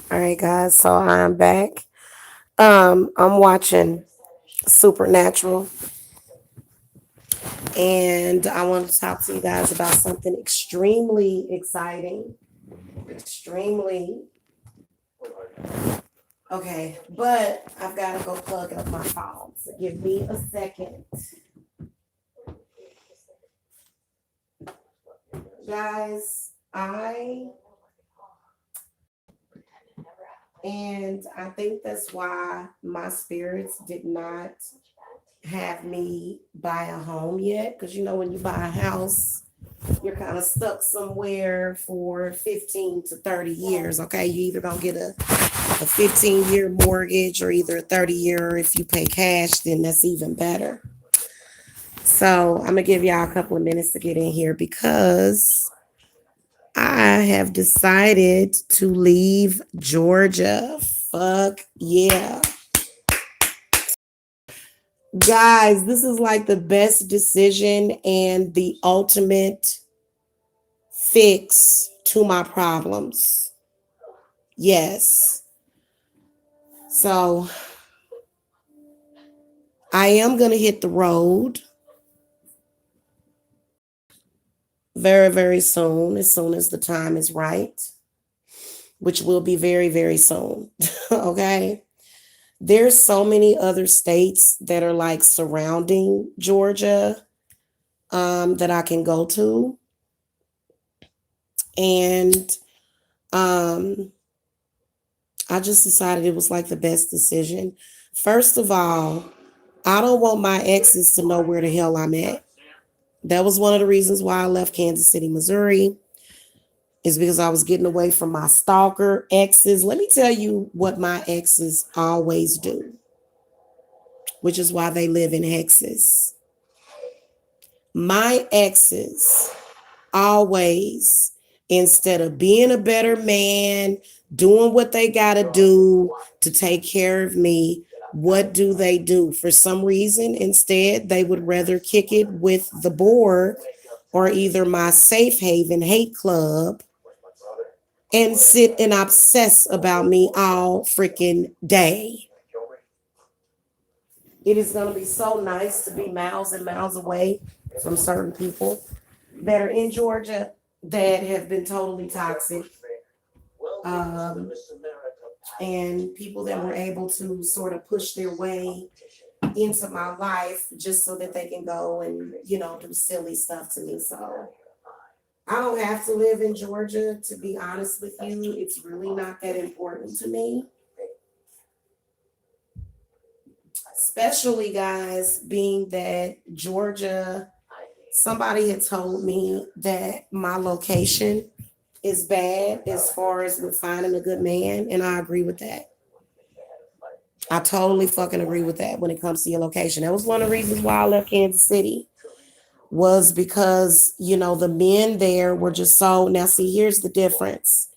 All right, guys. So I'm back. I'm watching Supernatural, and I want to talk to you guys about something extremely exciting. Extremely okay, but I've got to go plug up my phone. So give me a second, guys. I think that's why my spirits did not have me buy a home yet. Because when you buy a house, you're kind of stuck somewhere for 15 to 30 years. Okay. You either don't get a 15-year mortgage or either a 30-year, or if you pay cash, then that's even better. So I'm going to give y'all a couple of minutes to get in here because I have decided to leave Georgia. Fuck yeah. Guys, this is like the best decision and the ultimate fix to my problems. Yes. So I am going to hit the road very, very soon, as soon as the time is right, which will be very, very soon. Okay. There's so many other states that are like surrounding Georgia that I can go to. And um, I just decided it was like the best decision. First of all, I don't want my exes to know where the hell I'm at. That was one of the reasons why I left Kansas City, Missouri, is because I was getting away from my stalker exes. Let me tell you what my exes always do, which is why they live in hexes. My exes always, instead of being a better man, doing what they got to do to take care of me, what do they do? For some reason, instead, they would rather kick it with the board or either my safe haven hate club and sit and obsess about me all freaking day. It is going to be so nice to be miles and miles away from certain people that are in Georgia that have been totally toxic. Um, and people that were able to sort of push their way into my life just so that they can go and, do silly stuff to me. So I don't have to live in Georgia, to be honest with you. It's really not that important to me. Especially, guys, being that Georgia, somebody had told me that my location is bad as far as with finding a good man, and I agree with that. I totally fucking agree with that when it comes to your location. That was one of the reasons why I left Kansas City, was because, the men there were just so. Now, see, here's the difference.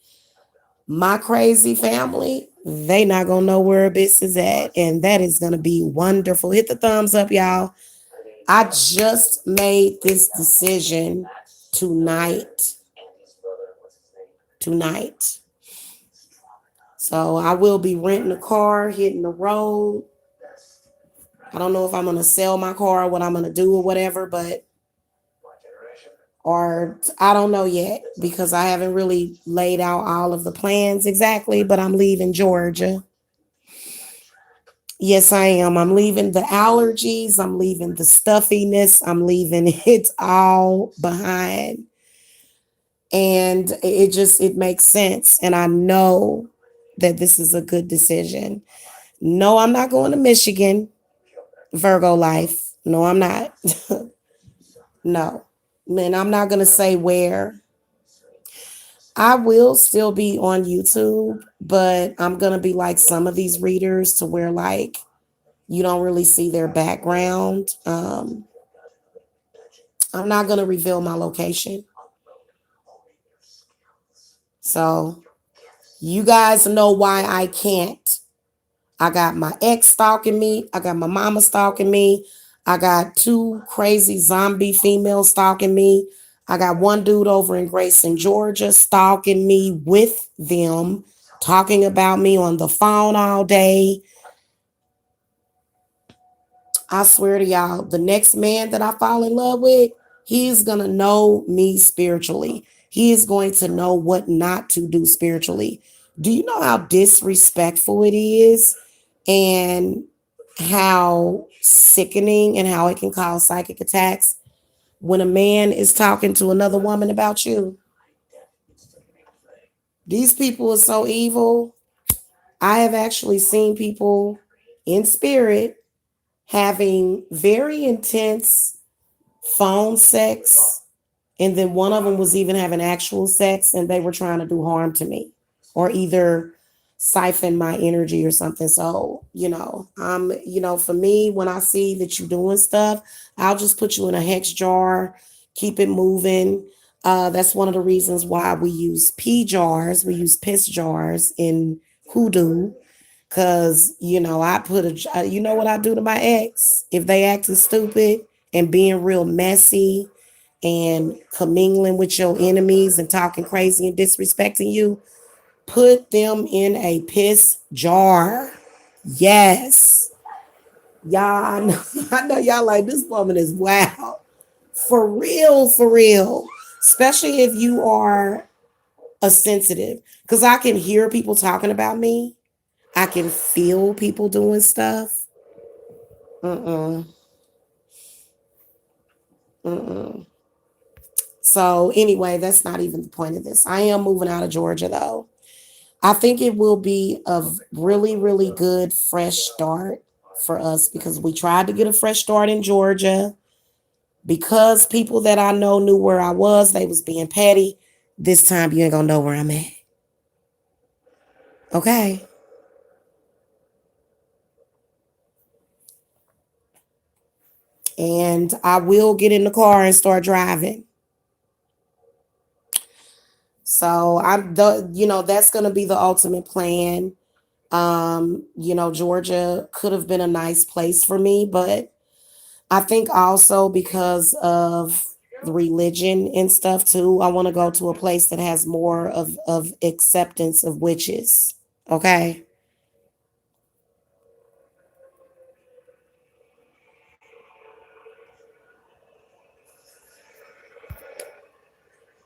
My crazy family, they not gonna know where a bitch is at, and that is gonna be wonderful. Hit the thumbs up, y'all. I just made this decision tonight. Tonight. So I will be renting a car, hitting the road. I don't know if I'm gonna sell my car, what I'm gonna do or whatever, but or I don't know yet because I haven't really laid out all of the plans exactly, but I'm leaving Georgia. Yes, I am. I'm leaving the allergies, I'm leaving the stuffiness, I'm leaving it all behind. And it makes sense. And I know that this is a good decision. No, I'm not going to Michigan, Virgo life. No, I'm not. No. And I'm not going to say where. I will still be on YouTube, but I'm going to be like some of these readers to where like you don't really see their background. I'm not going to reveal my location. So you guys know why I can't. I got my ex stalking me. I got my mama stalking me. I got two crazy zombie females stalking me. I got one dude over in Grayson, Georgia, stalking me with them. talking about me on the phone all day. I swear to y'all, the next man that I fall in love with, he's going to know me spiritually. He is going to know what not to do spiritually. Do you know how disrespectful it is and how sickening and how it can cause psychic attacks when a man is talking to another woman about you? These people are so evil. I have actually seen people in spirit having very intense phone sex, and then one of them was even having actual sex, and they were trying to do harm to me or either siphon my energy or something. So, for me, when I see that you're doing stuff, I'll just put you in a hex jar, keep it moving. That's one of the reasons why we use pee jars, we use piss jars in hoodoo. Cause I put what I do to my ex if they acting stupid and being real messy and commingling with your enemies and talking crazy and disrespecting you, put them in a piss jar. Yes. Y'all, I know, I know y'all like this woman is wow. For real, for real. Especially if you are a sensitive. Because I can hear people talking about me. I can feel people doing stuff. Mm-mm. Mm-mm. So anyway, that's not even the point of this. I am moving out of Georgia though. I think it will be a really, really good fresh start for us because we tried to get a fresh start in Georgia. Because people that I know knew where I was, they was being petty. This time you ain't gonna know where I'm at. Okay. And I will get in the car and start driving. So that's gonna be the ultimate plan. Georgia could have been a nice place for me, but I think also because of the religion and stuff too, I want to go to a place that has more of acceptance of witches. Okay.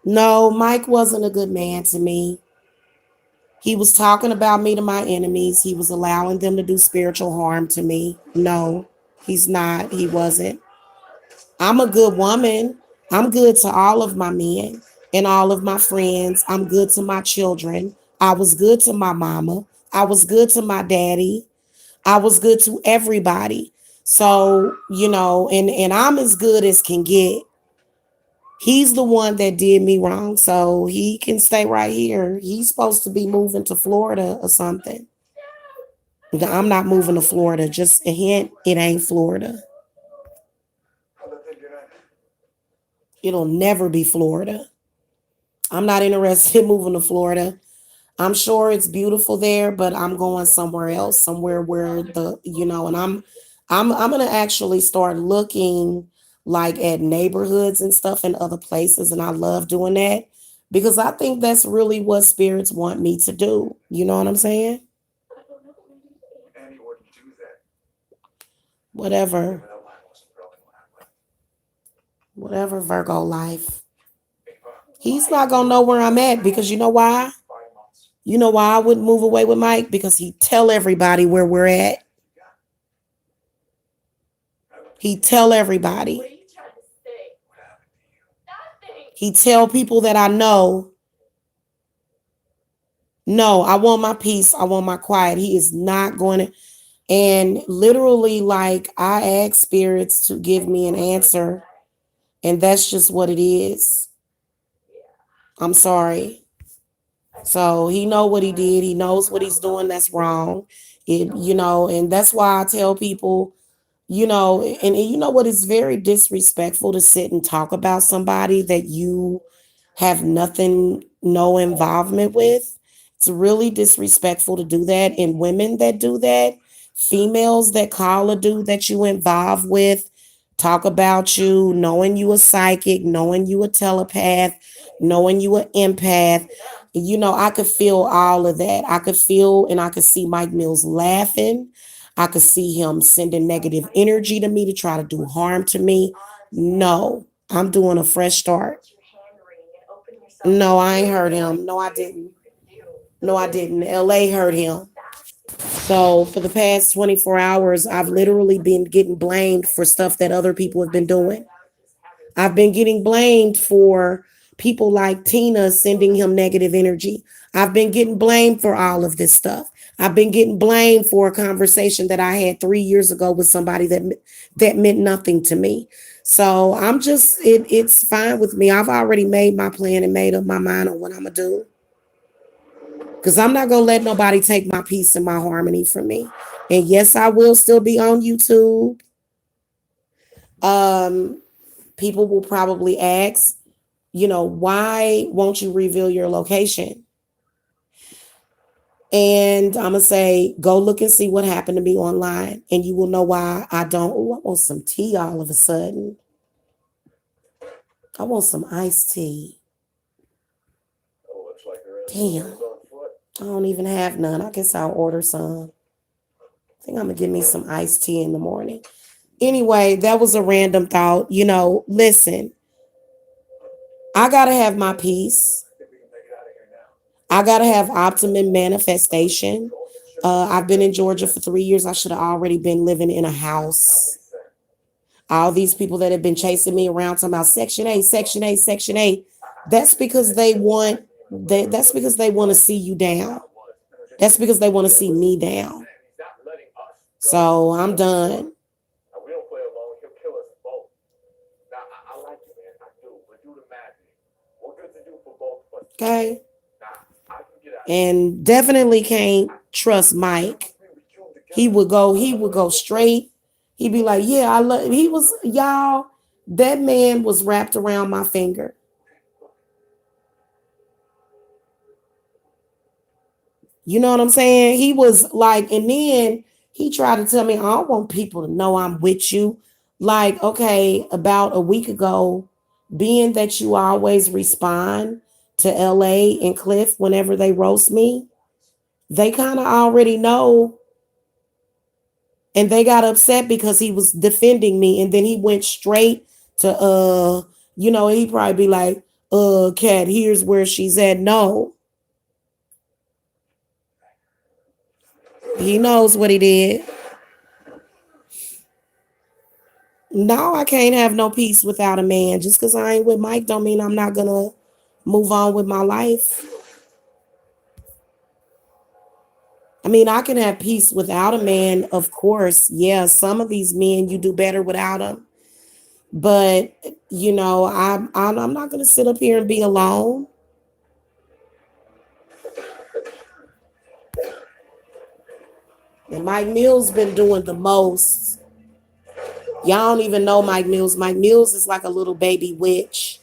No, Mike wasn't a good man to me. He was talking about me to my enemies. He was allowing them to do spiritual harm to me. No, he's not. He wasn't. I'm a good woman. I'm good to all of my men and all of my friends. I'm good to my children. I was good to my mama. I was good to my daddy. I was good to everybody. So, and I'm as good as can get. He's the one that did me wrong. So he can stay right here. He's supposed to be moving to Florida or something. I'm not moving to Florida. Just a hint, it ain't Florida. It'll never be Florida. I'm not interested in moving to Florida. I'm sure it's beautiful there, but I'm going somewhere else, somewhere where and I'm gonna actually start looking like at neighborhoods and stuff in other places, and I love doing that because I think that's really what spirits want me to do. You know what I'm saying? Whatever, whatever Virgo life. He's not gonna know where I'm at because you know why? You know why I wouldn't move away with Mike? Because he tell everybody where we're at. He tell everybody. He tell people that I know, no, I want my peace. I want my quiet. He is not going to. And literally, like, I ask spirits to give me an answer. And that's just what it is. I'm sorry. So he know what he did. He knows what he's doing. That's wrong. And that's why I tell people, and you know what is very disrespectful to sit and talk about somebody that you have nothing, no involvement with. It's really disrespectful to do that. And women that do that, females that call a dude that you involved with, talk about you, knowing you a psychic, knowing you a telepath, knowing you an empath. You know, I could feel all of that. I could feel and I could see Mike Mills laughing. I could see him sending negative energy to me to try to do harm to me. No, I'm doing a fresh start. No, I ain't hurt him. No, I didn't. No, I didn't. LA hurt him. So for the past 24 hours, I've literally been getting blamed for stuff that other people have been doing. I've been getting blamed for people like Tina sending him negative energy. I've been getting blamed for all of this stuff. I've been getting blamed for a conversation that I had 3 years ago with somebody that meant nothing to me. So I'm just it's fine with me. I've already made my plan and made up my mind on what I'm gonna do. Because I'm not gonna let nobody take my peace and my harmony from me. And yes, I will still be on YouTube. Um, People will probably ask, why won't you reveal your location? And I'm gonna say, go look and see what happened to me online, and you will know why I don't. Oh, I want some tea all of a sudden. I want some iced tea. Damn, I don't even have none. I guess I'll order some. I think I'm gonna give me some iced tea in the morning. Anyway, that was a random thought. Listen, I gotta have my peace. I gotta have optimum manifestation. I've been in Georgia for 3 years. I should have already been living in a house. All these people that have been chasing me around talking about Section 8, Section 8, Section 8. That's because that's because they want to see you down. That's because they want to see me down. So I'm done. Okay. And definitely can't trust Mike. He would go straight. He'd be like, yeah, I love he was y'all, that man was wrapped around my finger. You know what I'm saying? He was like, and then he tried to tell me, I don't want people to know I'm with you. Like, okay, about a week ago, being that you always respond to LA and Cliff whenever they roast me, they kind of already know. And they got upset because he was defending me. And then he went straight to, he'd probably be like, Kat, here's where she's at. No, he knows what he did. No, I can't have no peace without a man. Just because I ain't with Mike don't mean I'm not gonna move on with my life. I mean, I can have peace without a man, of course. Yeah, some of these men you do better without them. But I'm not gonna sit up here and be alone. And Mike Mills been doing the most. Y'all don't even know Mike Mills. Mike Mills is like a little baby witch.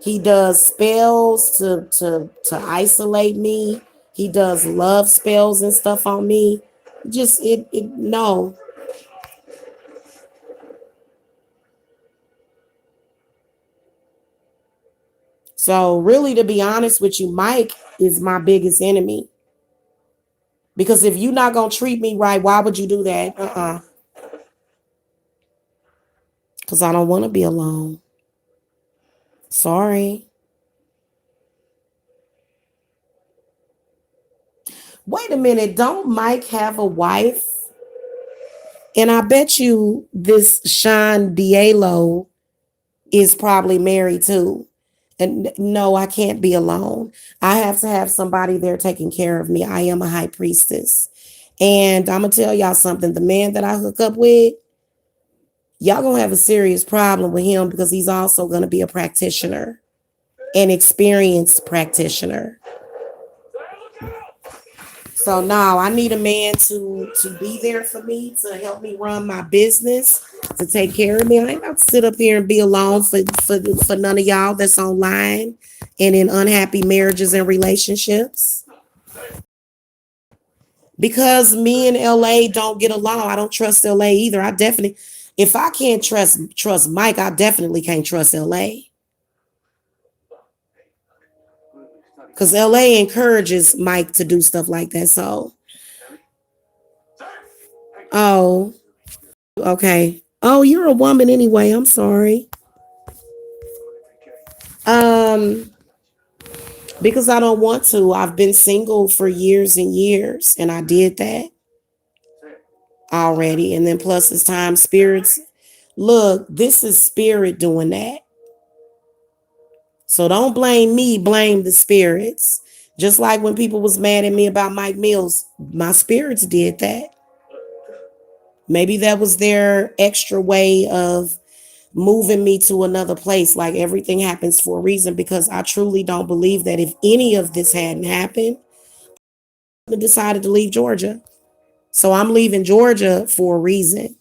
He does spells to isolate me. He does love spells and stuff on me. Just it no. So really, to be honest with you, Mike is my biggest enemy. Because if you're not gonna treat me right, why would you do that? Because I don't want to be alone. Sorry. Wait a minute. Don't Mike have a wife? And I bet you this Sean Diallo is probably married too. And no, I can't be alone. I have to have somebody there taking care of me. I am a high priestess. And I'm going to tell y'all something. The man that I hook up with, y'all going to have a serious problem with him because he's also going to be a practitioner, an experienced practitioner. So now I need a man to be there for me, to help me run my business, to take care of me. I ain't about to sit up here and be alone for none of y'all that's online and in unhappy marriages and relationships. Because me and LA don't get along. I don't trust LA either. I definitely, if I can't trust Mike, I definitely can't trust LA. Because LA encourages Mike to do stuff like that. So, oh, okay. Oh, you're a woman anyway. I'm sorry. Um, because I don't want to. I've been single for years and years, and I did that already. And then plus this time, spirits. Look, this is spirit doing that. So don't blame me, blame the spirits. Just like when people was mad at me about Mike Mills, my spirits did that. Maybe that was their extra way of moving me to another place. Like everything happens for a reason because I truly don't believe that if any of this hadn't happened, I decided to leave Georgia. So I'm leaving Georgia for a reason.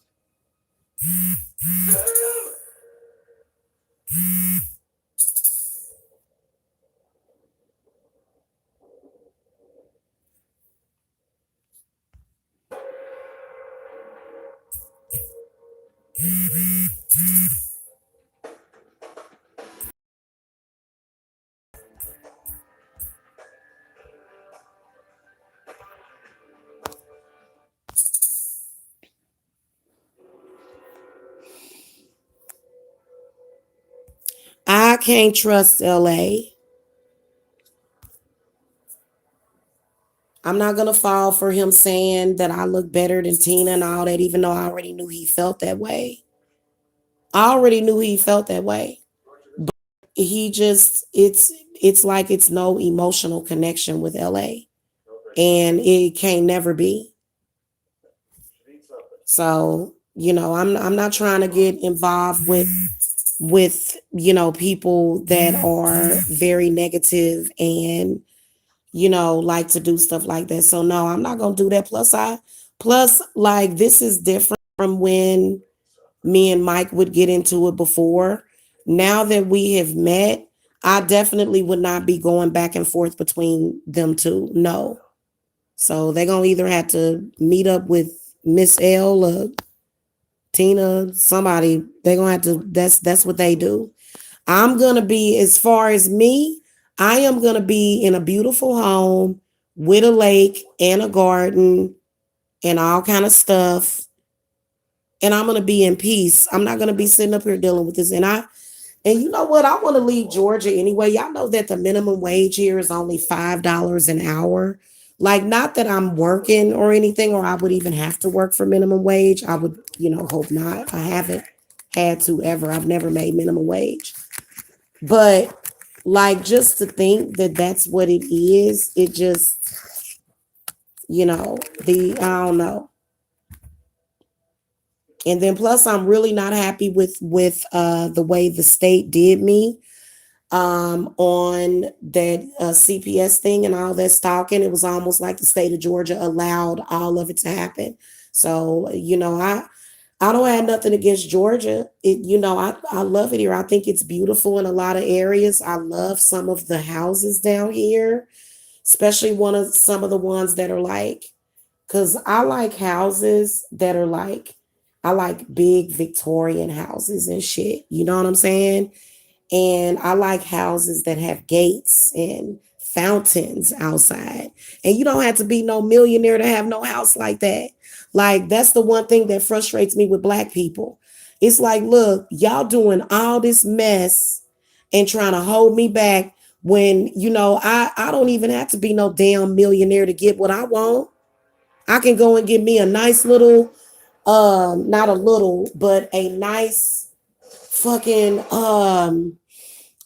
I can't trust LA. I'm not gonna fall for him saying that I look better than Tina and all that, even though I already knew he felt that way. I already knew he felt that way. He just it's like it's no emotional connection with LA. And it can never be. So, I'm not trying to get involved with people that are very negative and like to do stuff like that. So no, I'm not gonna do that. Plus like this is different from when me and Mike would get into it before. Now that we have met, I definitely would not be going back and forth between them two. No. So they're gonna either have to meet up with Miss L or Tina, somebody. They're gonna have to that's what they do. I'm gonna be, as far as me, I am gonna be in a beautiful home with a lake and a garden and all kind of stuff. And I'm gonna be in peace. I'm not gonna be sitting up here dealing with this. And you know what? I want to leave Georgia anyway. Y'all know that the minimum wage here is only $5 an hour. Like, not that I'm working or anything, or I would even have to work for minimum wage. I would, hope not. I haven't had to ever. I've never made minimum wage. But like, just to think that that's what it is, it just, I don't know. And then plus, I'm really not happy with the way the state did me on that CPS thing and all that stalking. It was almost like the state of Georgia allowed all of it to happen. So, I don't have nothing against Georgia. I love it here. I think it's beautiful in a lot of areas. I love some of the houses down here, especially some of the ones that are like, because I like houses that are like, I like big Victorian houses and shit. You know what I'm saying? And I like houses that have gates and fountains outside. And you don't have to be no millionaire to have no house like that. Like, that's the one thing that frustrates me with Black people. It's like, look, y'all doing all this mess and trying to hold me back when, I don't even have to be no damn millionaire to get what I want. I can go and get me a nice little, not a little, but a nice fucking,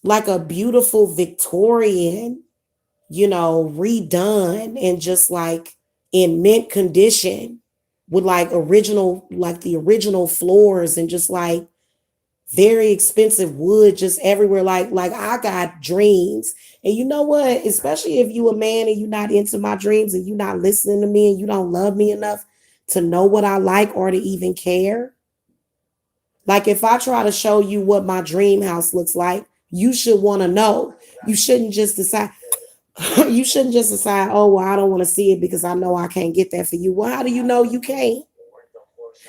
like a beautiful Victorian, redone and just like in mint condition with like the original floors and just like very expensive wood just everywhere. Like I got dreams. And you know what? Especially if you a man and you're not into my dreams and you're not listening to me and you don't love me enough to know what I like or to even care. Like, if I try to show you what my dream house looks like, you should want to know. You shouldn't just decide. You shouldn't just decide, oh, well, I don't want to see it because I know I can't get that for you. Well, how do you know you can't?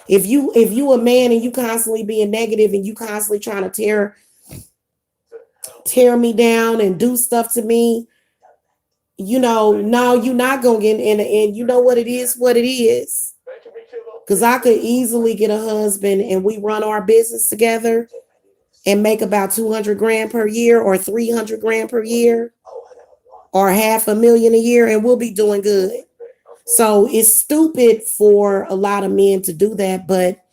If you a man and you constantly being negative and you constantly trying to tear me down and do stuff to me, no, you're not gonna get in the end. You know what it is. Because I could easily get a husband and we run our business together and make about 200 grand per year or 300 grand per year or half a million a year and we'll be doing good. So it's stupid for a lot of men to do that, but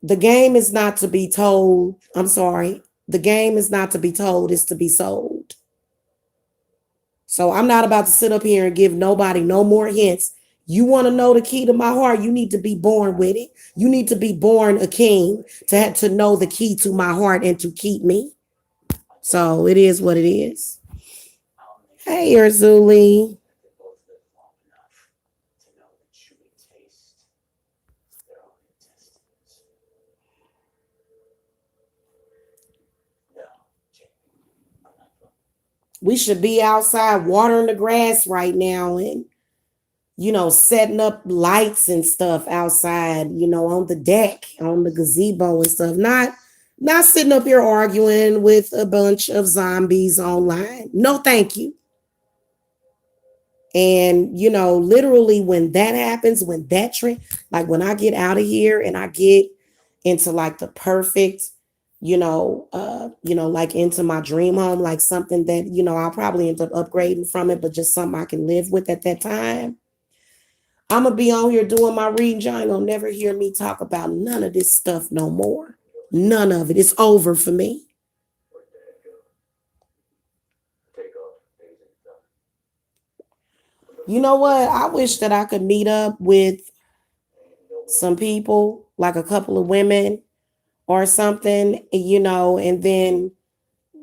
the game is not to be told. I'm sorry. The game is not to be told, it's to be sold. So I'm not about to sit up here and give nobody no more hints. You want to know the key to my heart? You need to be born with it. You need to be born a king to have to know the key to my heart and to keep me. So it is what it is. Hey, Urzuli. We should be outside watering the grass right now and setting up lights and stuff outside, on the deck, on the gazebo and stuff. Not sitting up here arguing with a bunch of zombies online. No, thank you. And literally when that happens, when that trend, like when I get out of here and I get into like the perfect, like into my dream home, like something that, I'll probably end up upgrading from it, but just something I can live with at that time. I'm gonna be on here doing my reading. Y'all ain't gonna never hear me talk about none of this stuff no more. None of it. It's over for me. You know what? I wish that I could meet up with some people, like a couple of women or something, and then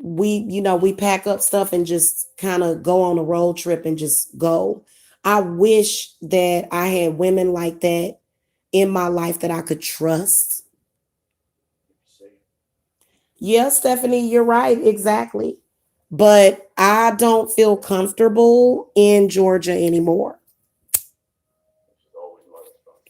we pack up stuff and just kind of go on a road trip and just go. I wish that I had women like that in my life that I could trust. Yeah, Stephanie, you're right. Exactly. But I don't feel comfortable in Georgia anymore.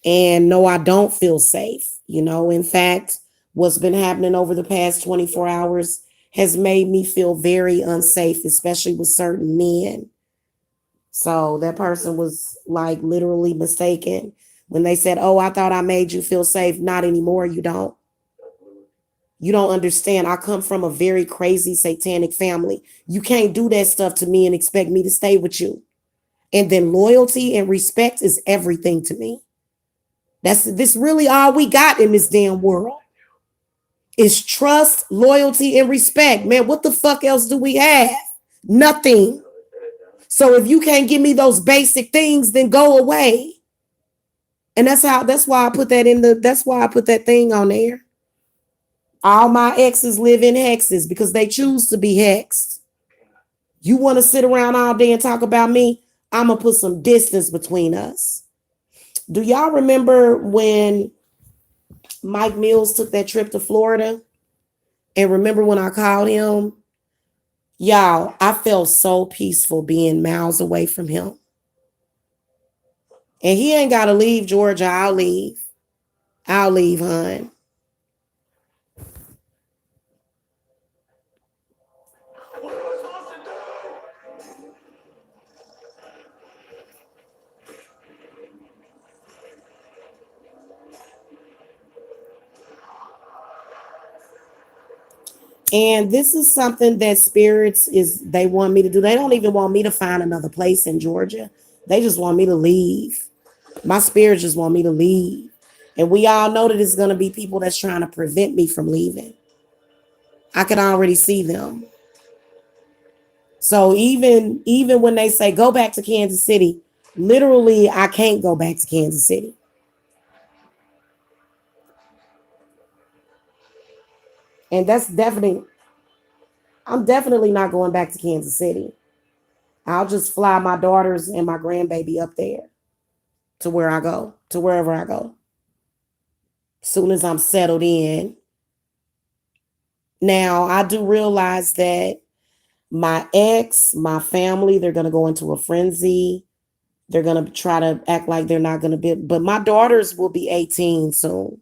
And no, I don't feel safe. In fact, what's been happening over the past 24 hours has made me feel very unsafe, especially with certain men. So that person was like literally mistaken when they said, "Oh, I thought I made you feel safe." Not anymore. You don't. You don't understand. I come from a very crazy satanic family. You can't do that stuff to me and expect me to stay with you. And then loyalty and respect is everything to me. That's this really all we got in this damn world is trust, loyalty, and respect. Man, what the fuck else do we have? Nothing. So if you can't give me those basic things, then go away. And that's why I put that that's why I put that thing on there. All my exes live in hexes because they choose to be hexed. You want to sit around all day and talk about me? I'm going to put some distance between us. Do y'all remember when Mike Mills took that trip to Florida? And remember when I called him? Y'all, I felt so peaceful being miles away from him. And he ain't got to leave Georgia. I'll leave. I'll leave, hon. And this is something that spirits they want me to do. They don't even want me to find another place in Georgia. They just want me to leave. My spirits just want me to leave. And we all know that it's going to be people that's trying to prevent me from leaving. I can already see them. So even when they say go back to Kansas City, literally I can't go back to Kansas City. And I'm definitely not going back to Kansas City. I'll just fly my daughters and my grandbaby up there to where I go, to wherever I go. Soon as I'm settled in. Now, I do realize that my ex, my family, they're going to go into a frenzy. They're going to try to act like they're not going to be, but my daughters will be 18 soon.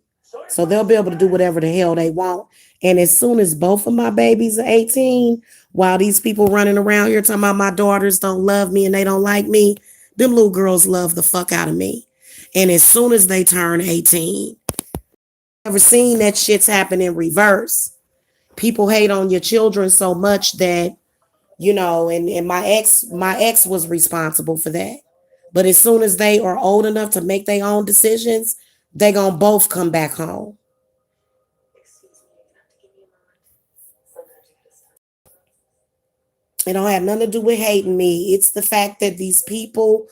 So they'll be able to do whatever the hell they want. And as soon as both of my babies are 18, while these people running around here talking about my daughters don't love me and they don't like me, them little girls love the fuck out of me. And as soon as they turn 18, ever seen that shit's happen in reverse. People hate on your children so much that, and my ex was responsible for that. But as soon as they are old enough to make their own decisions, they gonna both come back home. It don't have nothing to do with hating me. It's the fact that these people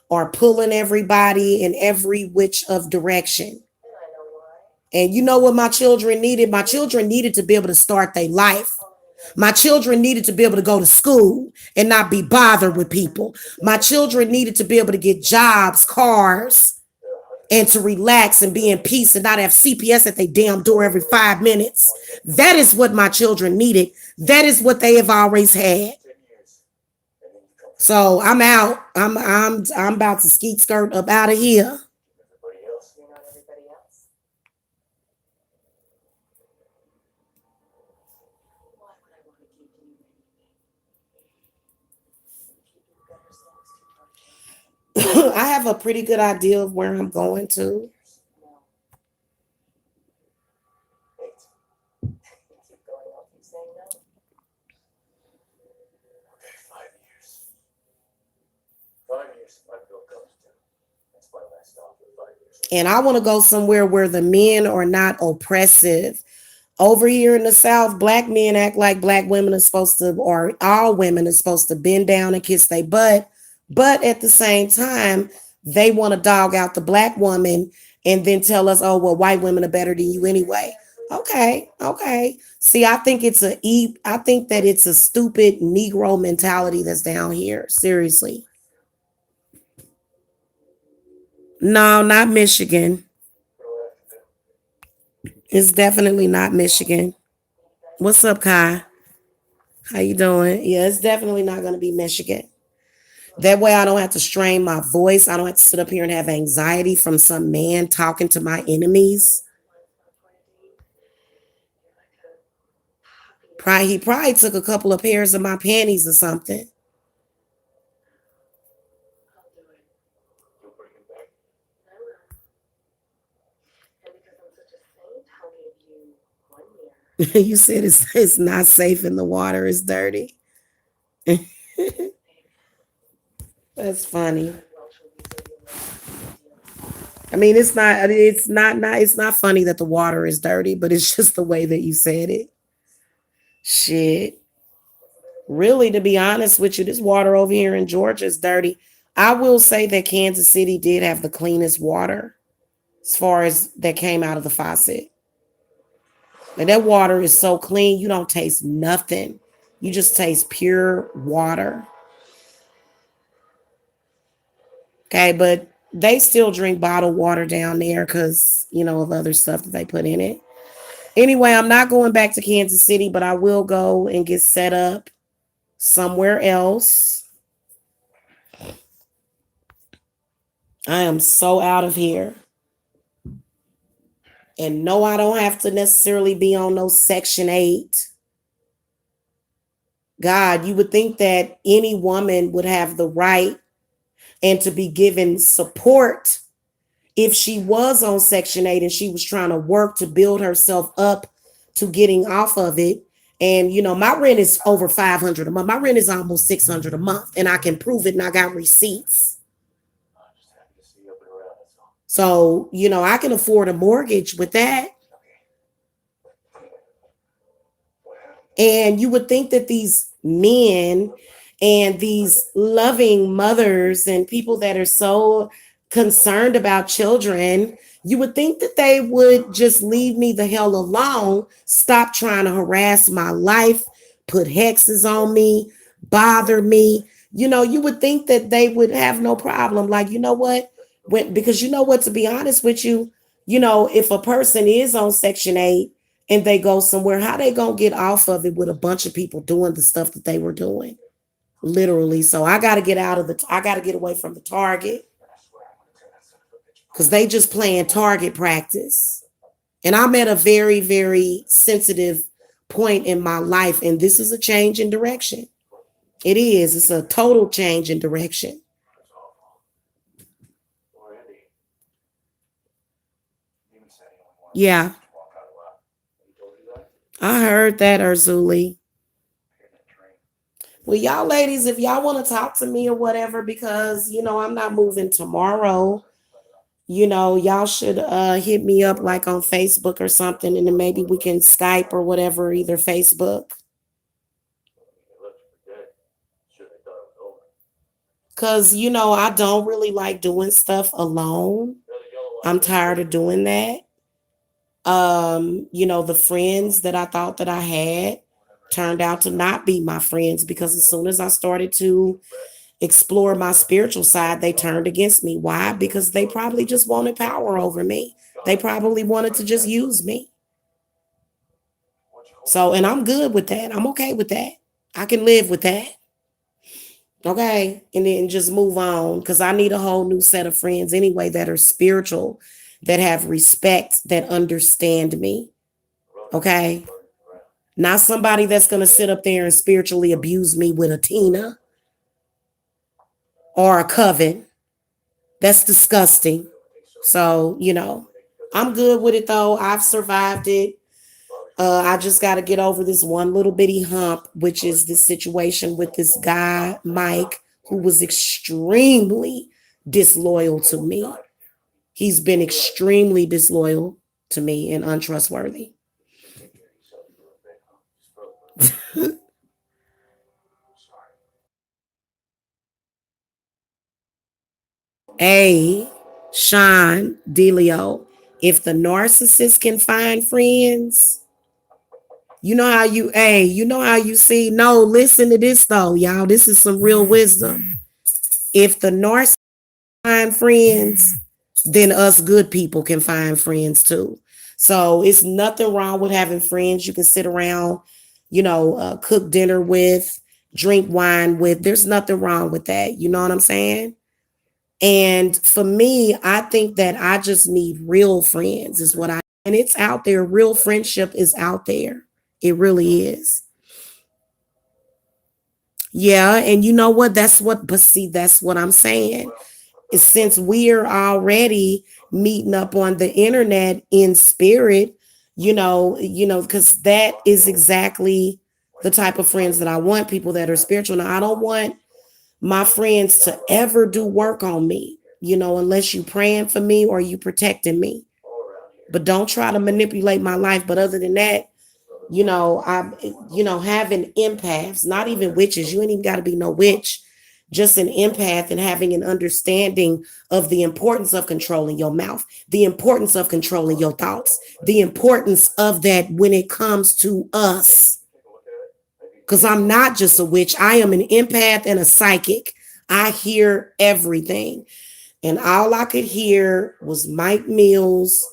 are pulling everybody in every which of direction. And you know what my children needed? My children needed to be able to start their life. My children needed to be able to go to school and not be bothered with people. My children needed to be able to get jobs, cars, and to relax and be in peace and not have CPS at their damn door every 5 minutes. That is what my children needed. That is what they have always had. So I'm out. I'm about to skeet skirt up out of here. I have a pretty good idea of where I'm going to. And I want to go somewhere where the men are not oppressive. Over here in the South, black men act like black women are supposed to, or all women are supposed to bend down and kiss their butt. But at the same time, they want to dog out the black woman and then tell us, oh, well, white women are better than you anyway. Okay, okay. See, I think that it's a stupid Negro mentality that's down here. Seriously. No, not Michigan. It's definitely not Michigan. What's up, Kai? How you doing? Yeah, it's definitely not going to be Michigan. That way I don't have to strain my voice. I don't have to sit up here and have anxiety from some man talking to my enemies. He probably took a couple of pairs of my panties or something. You said it's not safe and the water is dirty. That's funny. I mean, it's not funny that the water is dirty, but it's just the way that you said it. Shit. Really, to be honest with you, this water over here in Georgia is dirty. I will say that Kansas City did have the cleanest water as far as that came out of the faucet. And that water is so clean, you don't taste nothing. You just taste pure water. Okay, but they still drink bottled water down there because, of other stuff that they put in it. Anyway, I'm not going back to Kansas City, but I will go and get set up somewhere else. I am so out of here. And no, I don't have to necessarily be on no Section 8. God, you would think that any woman would have the right and to be given support if she was on Section 8 and she was trying to work to build herself up to getting off of it. And, my rent is over 500 a month. My rent is almost 600 a month, and I can prove it, and I got receipts. So, I can afford a mortgage with that. And you would think that these men and these loving mothers and people that are so concerned about children, you would think that they would just leave me the hell alone, stop trying to harass my life, put hexes on me, bother me. You would think that they would have no problem. Like, you know what? Because you know what, to be honest with you, if a person is on Section 8 and they go somewhere, how they gonna get off of it with a bunch of people doing the stuff that they were doing? Literally. So I gotta get I gotta get away from the Target. Because they just playing target practice. And I'm at a very, very sensitive point in my life. And this is a change in direction. It is. It's a total change in direction. Yeah. I heard that, Urzuli. Well, y'all ladies, if y'all want to talk to me or whatever, because I'm not moving tomorrow, y'all should hit me up like on Facebook or something, and then maybe we can Skype or whatever, either Facebook. Cause I don't really like doing stuff alone. I'm tired of doing that. The friends that I thought that I had turned out to not be my friends, because as soon as I started to explore my spiritual side, they turned against me. Why? Because they probably just wanted power over me. They probably wanted to just use me. So, and I'm good with that. I'm okay with that. I can live with that. Okay. And then just move on, because I need a whole new set of friends anyway that are spiritual, that have respect, that understand me. Okay. Not somebody that's going to sit up there and spiritually abuse me with a Tina or a coven. That's disgusting. So, I'm good with it though. I've survived it. I just got to get over this one little bitty hump, which is this situation with this guy, Mike, who was extremely disloyal to me. He's been extremely disloyal to me and untrustworthy. Hey, Sean Delio, if the narcissist can find friends, you know how you see. No, listen to this though, y'all. This is some real wisdom. If the narcissist find friends, then us good people can find friends too. So it's nothing wrong with having friends you can sit around, cook dinner with, drink wine with. There's nothing wrong with that. You know what I'm saying? And for me, I think that I just need real friends, is what and it's out there. Real friendship is out there. It really is. Yeah. And you know what? But see, that's what I'm saying. Is since we are already meeting up on the internet in spirit, because that is exactly the type of friends that I want, people that are spiritual. Now, I don't want my friends to ever do work on me, unless you praying for me or you protecting me. But don't try to manipulate my life. But other than that, I, having empaths, not even witches. You ain't even got to be no witch, just an empath, and having an understanding of the importance of controlling your mouth, the importance of controlling your thoughts, the importance of that when it comes to us. Because I'm not just a witch, I am an empath and a psychic. I hear everything. And all I could hear was Mike Mills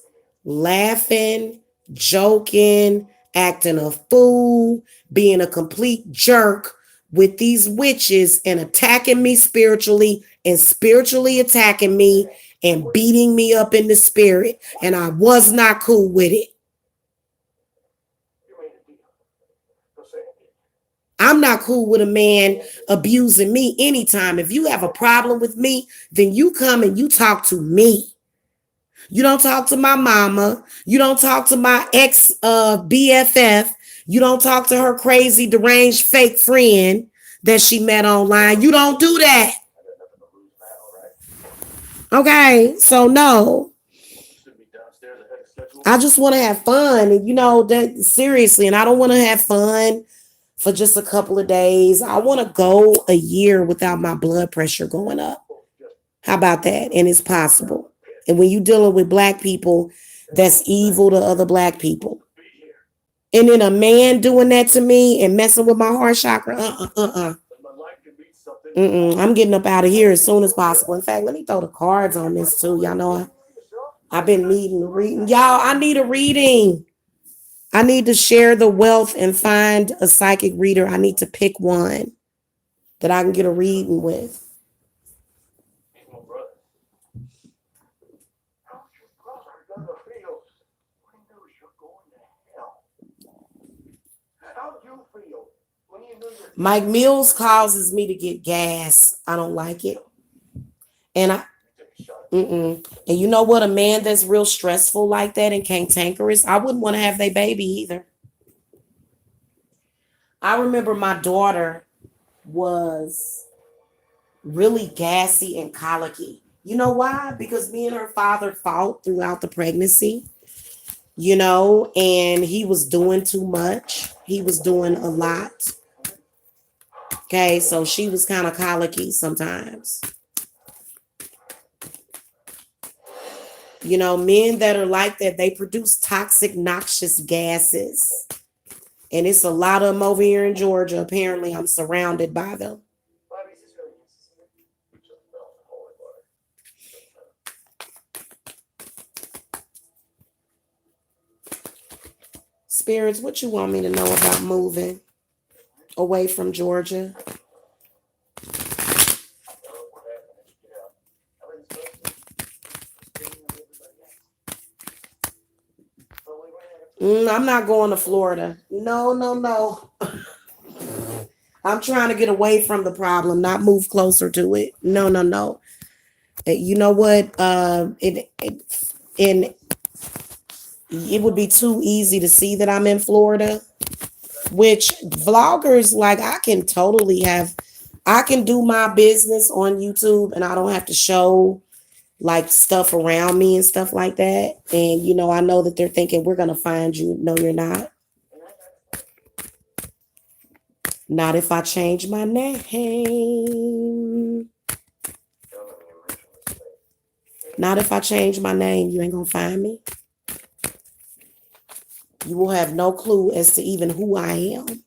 laughing, joking, acting a fool, being a complete jerk with these witches and attacking me spiritually and spiritually attacking me and beating me up in the spirit. And I was not cool with it. I'm not cool with a man abusing me anytime. If you have a problem with me, then you come and you talk to me. You don't talk to my mama. You don't talk to my ex BFF. You don't talk to her crazy, deranged, fake friend that she met online. You don't do that. Okay, so no. I just want to have fun, and that seriously. And I don't want to have fun for just a couple of days. I want to go a year without my blood pressure going up. How about that? And it's possible. And when you're dealing with black people, that's evil to other black people. And then a man doing that to me and messing with my heart chakra, I'm getting up out of here as soon as possible. In fact, let me throw the cards on this too. Y'all know I've been needing a reading. Y'all, I need a reading. I need to share the wealth and find a psychic reader. I need to pick one that I can get a reading with. Mike Mills causes me to get gas. I don't like it. And I and you know what? A man that's real stressful like that and cantankerous, I wouldn't want to have their baby either. I remember my daughter was really gassy and colicky. You know why? Because me and her father fought throughout the pregnancy, and he was doing too much. He was doing a lot. Okay, so she was kind of colicky sometimes. Men that are like that, they produce toxic, noxious gases. And it's a lot of them over here in Georgia. Apparently, I'm surrounded by them. Spirits, what you want me to know about moving away from Georgia? I'm not going to Florida. No, no, no. I'm trying to get away from the problem, not move closer to it. No, no, no. You know what? It would be too easy to see that I'm in Florida, which vloggers, like, I can do my business on YouTube and I don't have to show like stuff around me and stuff like that. And, I know that they're thinking we're going to find you. No, you're not. Not if I change my name. Not if I change my name. You ain't going to find me. You will have no clue as to even who I am.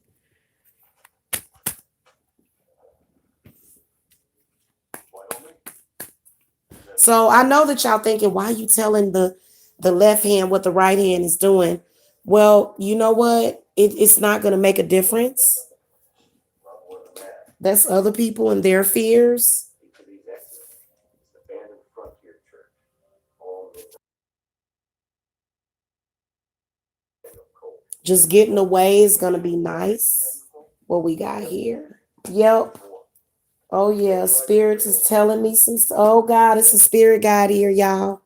So I know that y'all thinking, why are you telling the left hand what the right hand is doing? Well, you know what? It's not going to make a difference. That's other people and their fears. Just getting away is going to be nice. What we got here. Yep. Oh, yeah. Spirits is telling me some. Oh, God. It's a spirit guide here, y'all.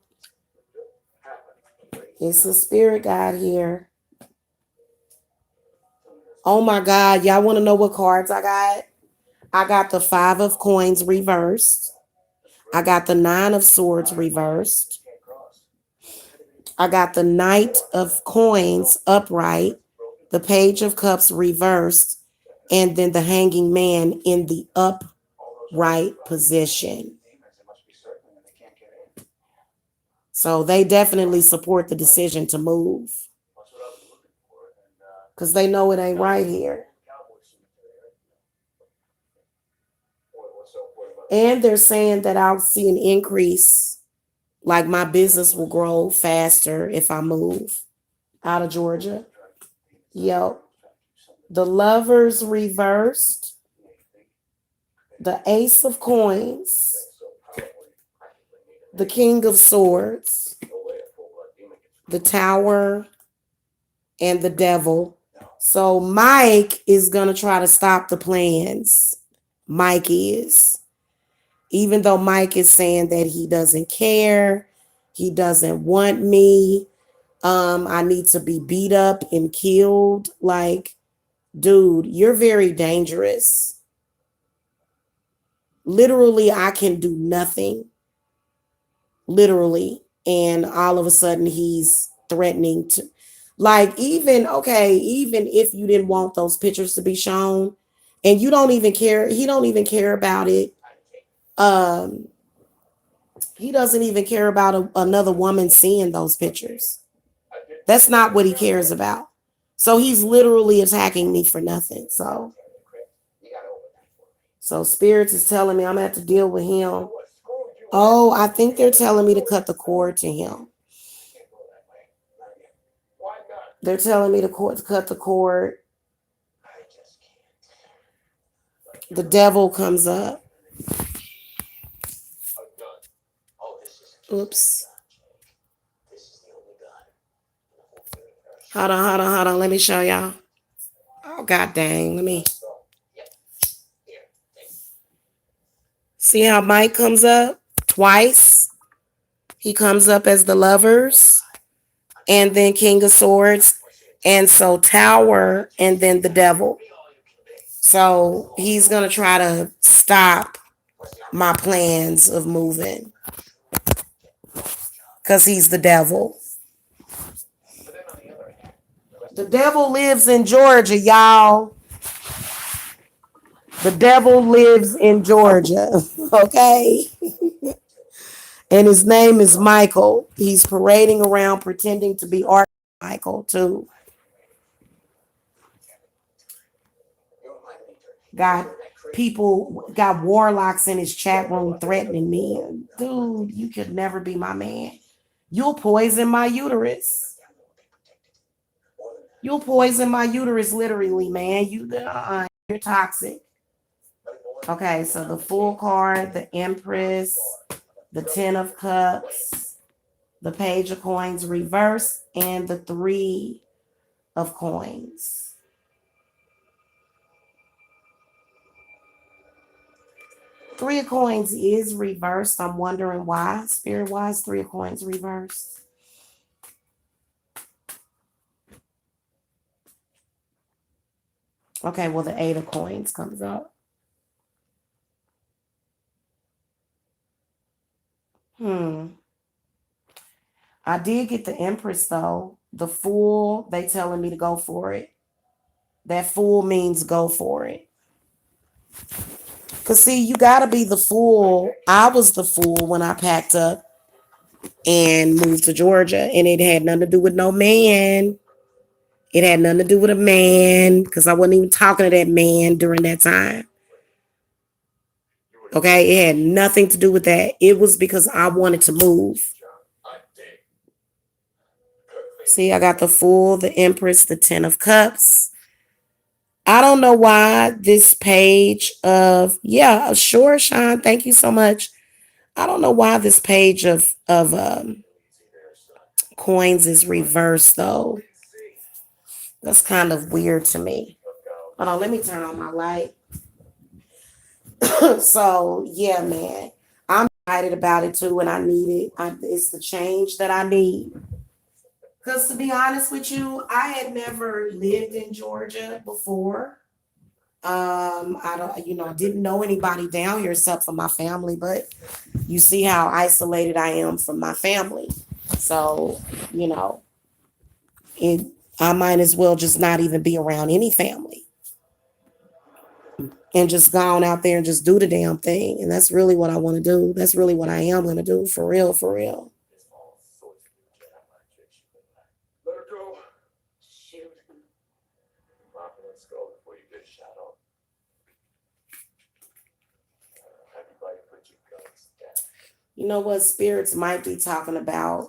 It's a spirit guide here. Oh, my God. Y'all want to know what cards I got? I got the 5 of coins reversed. I got the 9 of swords reversed. I got the Knight of coins upright, the Page of cups reversed, and then the Hanging Man in the upright position. So they definitely support the decision to move because they know it ain't right here. And they're saying that I'll see an increase, like my business will grow faster if I move out of Georgia. Yep. The Lovers reversed, the Ace of coins, the King of swords, the Tower, and the Devil. So Mike is going to try to stop the plans. Mike is. Even though Mike is saying that he doesn't care, he doesn't want me. I need to be beat up and killed. Like, dude, you're very dangerous. Literally, I can do nothing. Literally. And all of a sudden he's threatening to, like, even if you didn't want those pictures to be shown and you don't even care, he don't even care about it. He doesn't even care about another woman seeing those pictures. That's not what he cares about. So he's literally attacking me for nothing. So spirits is telling me I'm gonna have to deal with him. Oh, I think they're telling me to cut the cord to him. They're telling me to cut the cord. The Devil comes up. Oops. Hold on. Let me show y'all. Oh, god dang. Let me see how Mike comes up twice. He comes up as the lovers and then King of Swords. And so Tower and then the devil. So he's going to try to stop my plans of moving because he's the devil. The devil lives in Georgia, y'all. The devil lives in Georgia, okay? And his name is Michael. He's parading around pretending to be Michael, too. Got got warlocks in his chat room threatening me. Dude, you could never be my man. You'll poison my uterus. You'll poison my uterus literally, man. You're toxic. Okay, so the Fool card, the Empress, the Ten of Cups, the Page of Coins reverse, and the Three of Coins. Three of Coins is reversed. I'm wondering why. Spirit wise, Three of Coins reversed. Okay, well, the Eight of Coins comes up. I did get the Empress though. The Fool, they telling me to go for it. That Fool means go for it. Cause see, you gotta be the fool. I was the fool when I packed up and moved to Georgia, and it had nothing to do with no man. It had nothing to do with a man, because I wasn't even talking to that man during that time. Okay, it had nothing to do with that. It was because I wanted to move. See, I got the Fool, the Empress, the Ten of Cups. I don't know why this page of, yeah, sure, Sean, thank you so much. I don't know why this page of coins is reversed though. That's kind of weird to me. Hold on, let me turn on my light. So yeah, man, I'm excited about it too, and I need it. It's the change that I need. Because to be honest with you, I had never lived in Georgia before. I don't, didn't know anybody down here except for my family, but you see how isolated I am from my family. So, you know, it I might as well just not even be around any family and just go on out there and just do the damn thing. And that's really what I want to do. That's really what I am going to do, for real, for real. You know what? Spirits might be talking about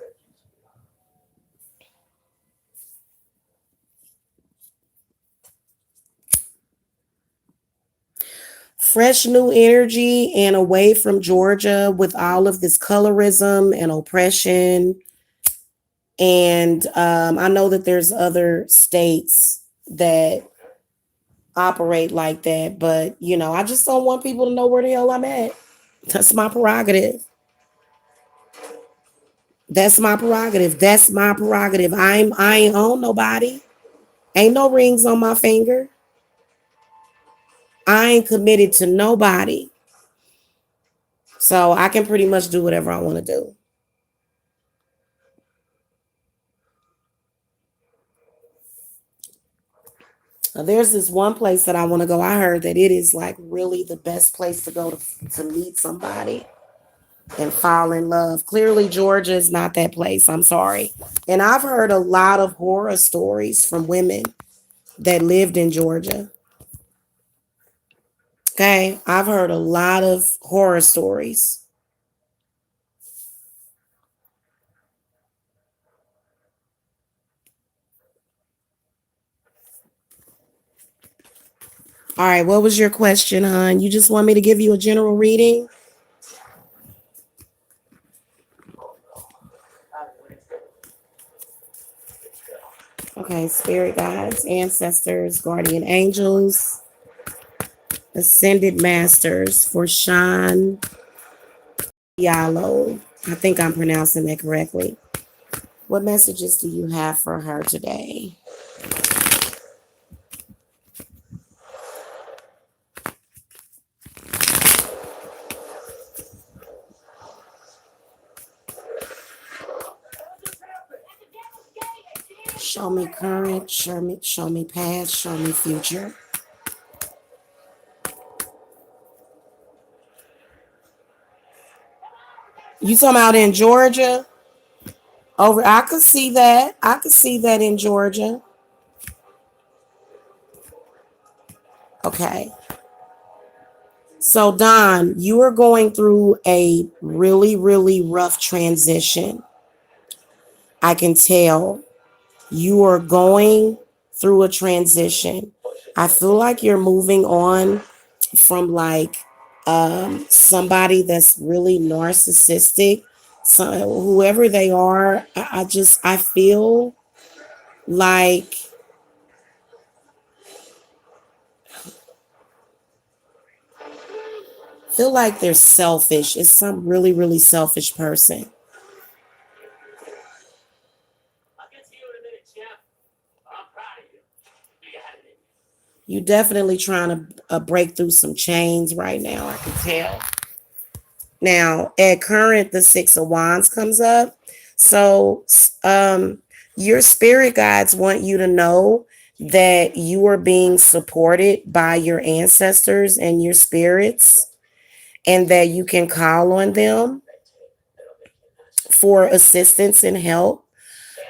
fresh new energy and away from Georgia with all of this colorism and oppression. And I know that there's other states that operate like that, but I just don't want people to know where the hell I'm at. That's my prerogative. That's my prerogative. That's my prerogative. I ain't own nobody. Ain't no rings on my finger. I ain't committed to nobody. So I can pretty much do whatever I want to do. Now, there's this one place that I want to go. I heard that it is like really the best place to go to meet somebody and fall in love. Clearly, Georgia is not that place. I'm sorry. And I've heard a lot of horror stories from women that lived in Georgia. Okay. I've heard a lot of horror stories. All right. What was your question, hon? You just want me to give you a general reading? Okay, spirit guides, ancestors, guardian angels, ascended masters for Sean Yalo. I think I'm pronouncing that correctly. What messages do you have for her today? Show me current, show me past, show me future. You talking about in Georgia? Over, I could see that. I could see that in Georgia. Okay. So, Don, you are going through a really, really rough transition. I can tell you are going through a transition. I feel like you're moving on from like somebody that's really narcissistic. So whoever they are, I like feel like they're selfish. It's some really, really selfish person. You definitely trying to break through some chains right now. I can tell. Now, at current, the Six of Wands comes up. So, your spirit guides want you to know that you are being supported by your ancestors and your spirits, and that you can call on them for assistance and help.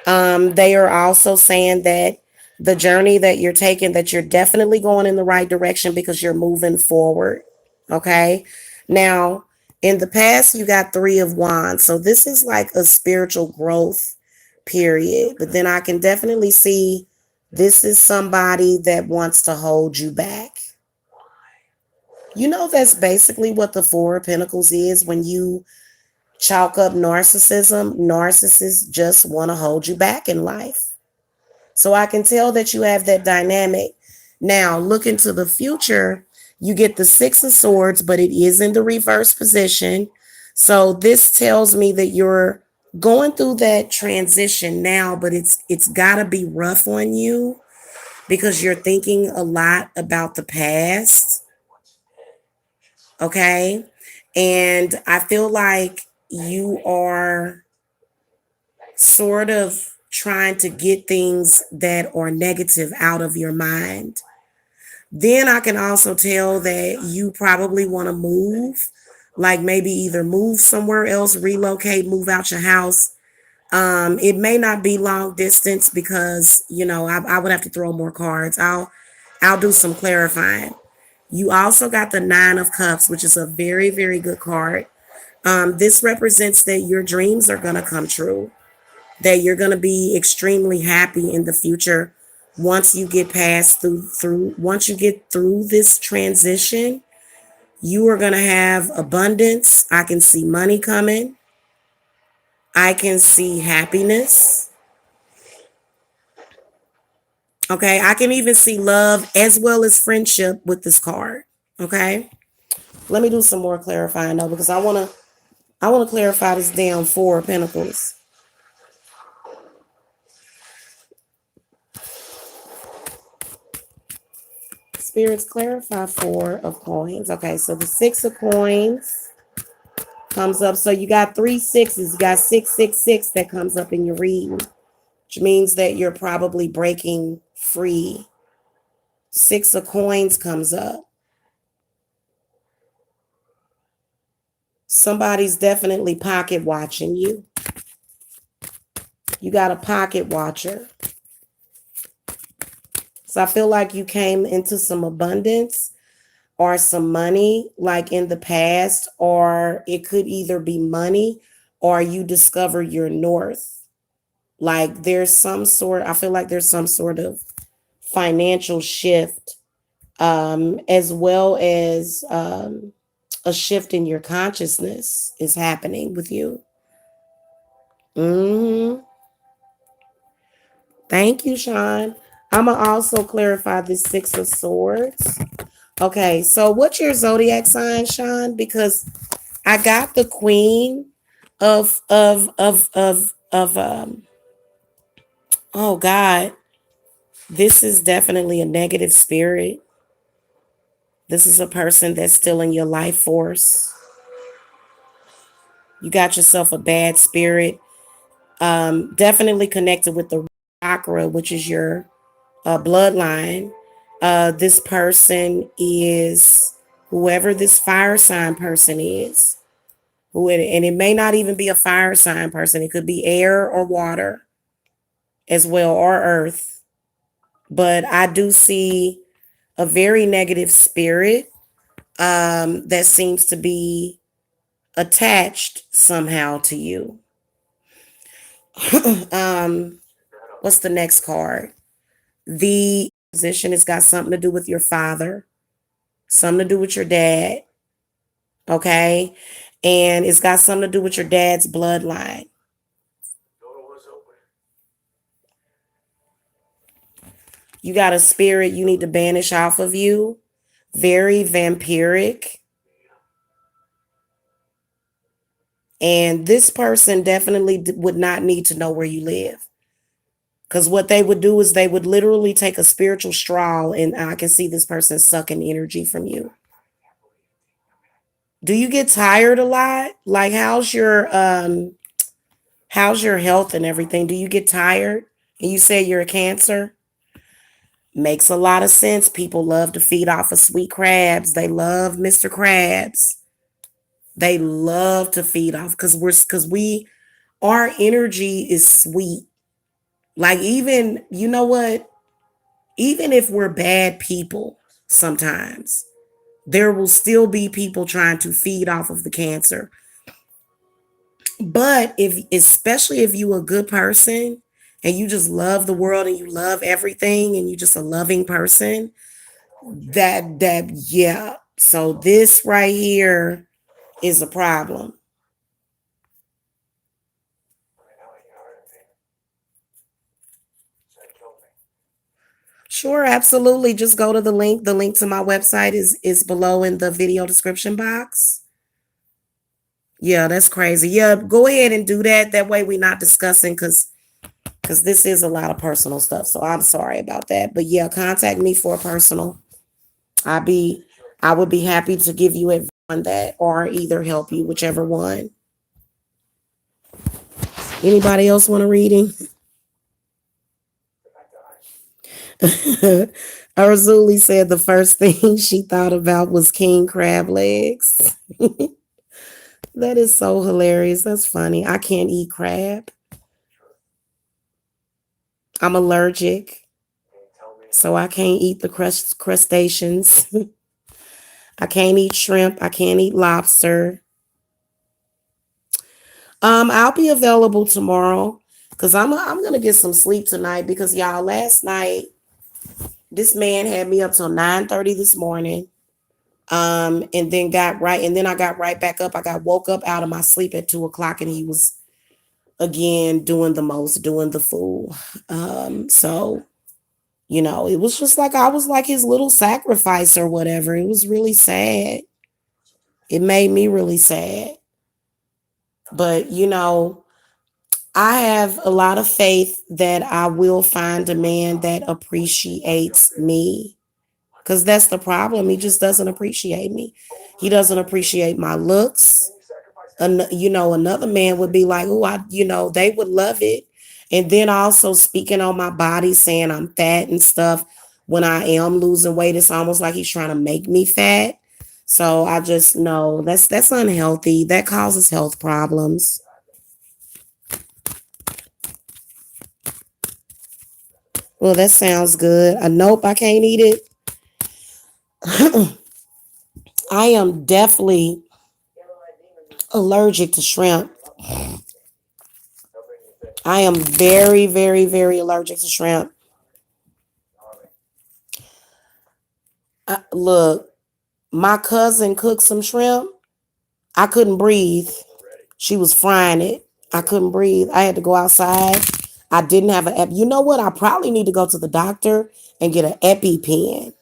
They are also saying that the journey that you're taking, that you're definitely going in the right direction because you're moving forward. Okay. Now, in the past, you got Three of Wands. So this is like a spiritual growth period. But then I can definitely see this is somebody that wants to hold you back. You know, that's basically what the Four of Pentacles is when you chalk up narcissism. Narcissists just want to hold you back in life. So I can tell that you have that dynamic. Now, look into the future, you get the Six of Swords, but it is in the reverse position. So this tells me that you're going through that transition now, but it's got to be rough on you because you're thinking a lot about the past, okay? And I feel like you are sort of trying to get things that are negative out of your mind. Then I can also tell that you probably want to move, like maybe either move somewhere else, relocate, move out your house. It may not be long distance because I would have to throw more cards. I'll do some clarifying. You also got the Nine of Cups, which is a very, very good card. This represents that your dreams are going to come true, that you're going to be extremely happy in the future once you get past through once you get through this transition. You are going to have abundance. I can see money coming. I can see happiness. Okay, I can even see love as well as friendship with this card. Okay, let me do some more clarifying though, because I want to clarify this damn Four of Pentacles. Spirits, clarify Four of Coins. Okay, so the Six of Coins comes up. So you got three sixes. You got 666 that comes up in your reading, which means that you're probably breaking free. Six of Coins comes up. Somebody's definitely pocket watching you. You got a pocket watcher. So I feel like you came into some abundance or some money like in the past, or it could either be money or you discover your north. Like I feel like there's some sort of financial shift, as well as a shift in your consciousness is happening with you. hmm Thank you, Sean. I'm going to also clarify this Six of Swords. Okay, so what's your zodiac sign, Sean? Because I got the Queen of oh God, this is definitely a negative spirit. This is a person that's still in your life force. You got yourself a bad spirit. Definitely connected with the chakra, which is your bloodline. This person is whoever this fire sign person is. And it may not even be a fire sign person. It could be air or water as well, or earth. But I do see a very negative spirit that seems to be attached somehow to you. um, what's the next card? The position has got something to do with your father, something to do with your dad. Okay. And it's got something to do with your dad's bloodline. You got a spirit you need to banish off of you. Very vampiric. And this person definitely would not need to know where you live. Because what they would do is they would literally take a spiritual straw, and I can see this person sucking energy from you. Do you get tired a lot? Like how's your health and everything? Do you get tired? And you say you're a Cancer? Makes a lot of sense. People love to feed off of sweet crabs. They love Mr. Krabs. They love to feed off because we our energy is sweet. Like, even, you know what? Even if we're bad people, sometimes there will still be people trying to feed off of the Cancer. But if especially if you a good person and you just love the world and you love everything and you just a loving person, that yeah. So this right here is a problem. Sure, absolutely. Just go to the link. The link to my website is below in the video description box. Yeah, that's crazy. Yeah, go ahead and do that. That way we're not discussing because this is a lot of personal stuff. So I'm sorry about that. But yeah, contact me for a personal. I be I would be happy to give you advice on that or either help you, whichever one. Anybody else want a reading? Arzuli said the first thing she thought about was king crab legs. That is so hilarious. That's funny. I can't eat crab. I'm allergic, so I can't eat the crustaceans. I can't eat shrimp. I can't eat lobster. I'll be available tomorrow because I'm gonna get some sleep tonight because y'all last night this man had me up till 9:30 this morning. And then I got right back up. I got woke up out of my sleep at 2 o'clock and he was again doing the most, doing the fool. So it was just like I was like his little sacrifice or whatever. It was really sad. It made me really sad. But I have a lot of faith that I will find a man that appreciates me. Because that's the problem. He just doesn't appreciate me. He doesn't appreciate my looks. Another man would be like, oh, they would love it. And then also speaking on my body, saying I'm fat and stuff. When I am losing weight, it's almost like he's trying to make me fat. So I just know that's unhealthy. That causes health problems. Well, that sounds good. Nope, I can't eat it. I am definitely allergic to shrimp. I am very, very, very allergic to shrimp. Look, my cousin cooked some shrimp. I couldn't breathe. She was frying it. I couldn't breathe. I had to go outside. I didn't have an epi. You know what? I probably need to go to the doctor and get an EpiPen.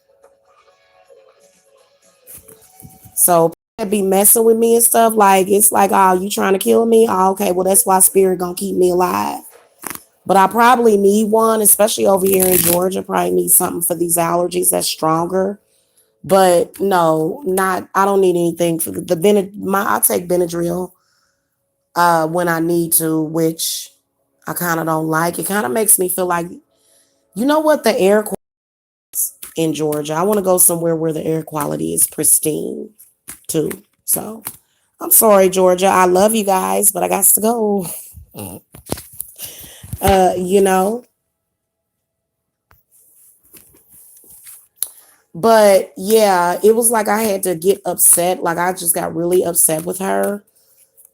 So people be messing with me and stuff. Like it's like, oh, you trying to kill me? Oh, okay, well that's why spirit gonna keep me alive. But I probably need one, especially over here in Georgia. Probably need something for these allergies that's stronger. But no, not. I don't need anything for the I take Benadryl when I need to, which I kind of don't like. It kind of makes me feel like, you know what, the air in Georgia. I want to go somewhere where the air quality is pristine too. So I'm sorry, Georgia. I love you guys, but I got to go. You know. But yeah, it was like I had to get upset. Like I just got really upset with her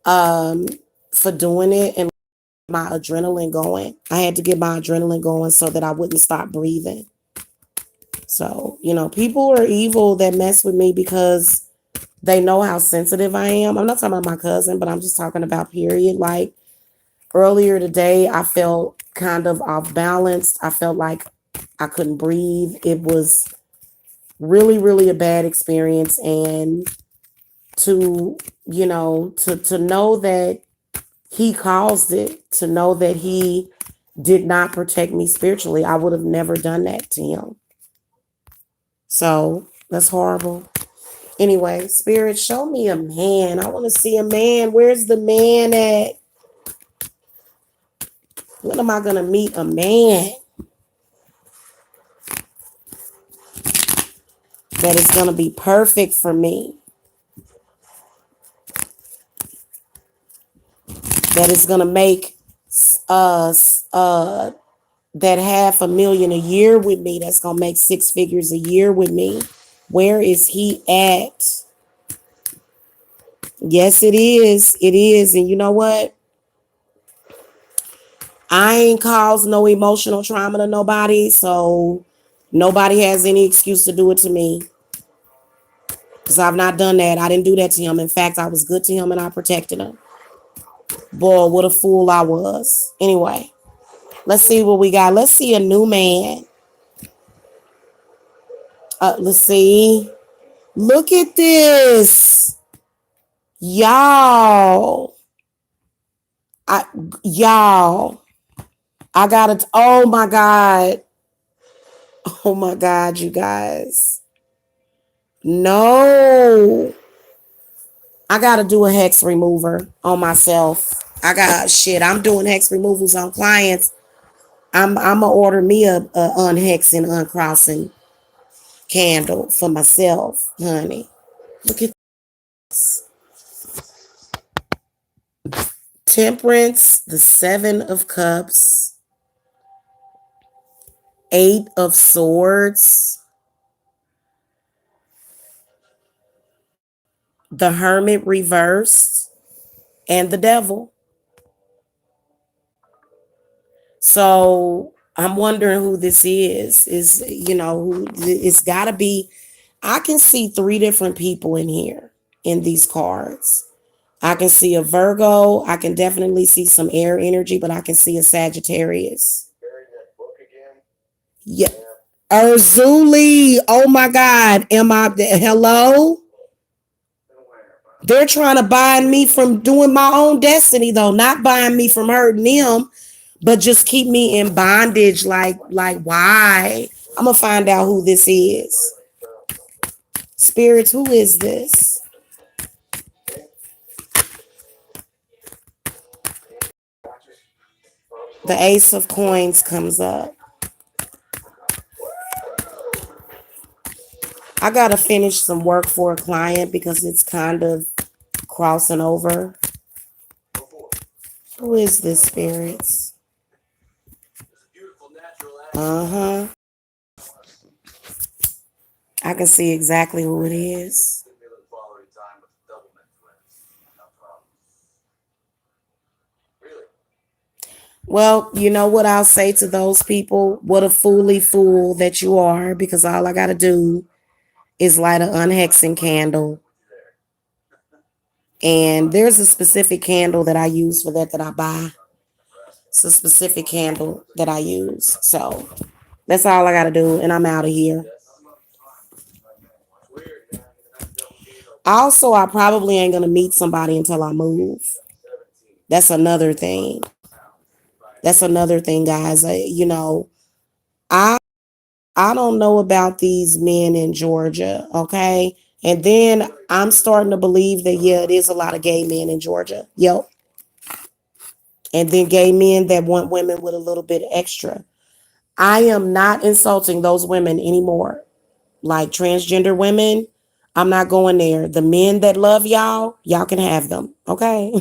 um for doing it and my adrenaline going. I had to get my adrenaline going so that I wouldn't stop breathing. So, people are evil that mess with me because they know how sensitive I am. I'm not talking about my cousin, but I'm just talking about period. Like earlier today, I felt kind of off balance. I felt like I couldn't breathe. It was really, really a bad experience. And to, to know that he caused it, to know that he did not protect me spiritually, I would have never done that to him. So that's horrible. Anyway, spirit, show me a man. I want to see a man. Where's the man at? When am I going to meet a man that is going to be perfect for me? That is going to make that $500,000 a year with me. That's going to make 6 figures a year with me. Where is he at? Yes, it is. It is. And you know what? I ain't caused no emotional trauma to nobody, so nobody has any excuse to do it to me. Because I've not done that. I didn't do that to him. In fact, I was good to him and I protected him. Boy, what a fool I was. Anyway, let's see what we got. Let's see a new man. Let's see. Look at this. Y'all. I y'all. I gotta oh my God. Oh my God, you guys. No. I gotta do a hex remover on myself. I'm doing hex removals on clients. I'm gonna order me a unhexing, uncrossing candle for myself, honey. Look at Temperance, the 7 of Cups, 8 of Swords, the Hermit reversed, and the Devil. So I'm wondering who this is. Who it's gotta be. I can see 3 different people in here in these cards. I can see a Virgo. I can definitely see some air energy, but I can see a Sagittarius. Yeah. Urzuli. Oh my God. Hello? They're trying to bind me from doing my own destiny, though, not bind me from hurting them, but just keep me in bondage. Like why? I'm gonna find out who this is. Spirits, who is this? The Ace of Coins comes up. I gotta finish some work for a client because it's kind of crossing over. Who is this, spirits? Uh-huh. I can see exactly who it is. Well, you know what I'll say to those people? What a fooly fool that you are, because all I gotta do is light an unhexing candle. And there's a specific candle that I use for that I buy. It's a specific candle that I use. So that's all I gotta do, and I'm out of here. Also, I probably ain't gonna meet somebody until I move. That's another thing. That's another thing, guys. I I don't know about these men in Georgia, okay? And then I'm starting to believe that yeah, it is a lot of gay men in Georgia. Yep. And then gay men that want women with a little bit extra. I am not insulting those women anymore. Like transgender women, I'm not going there. The men that love y'all, y'all can have them. Okay.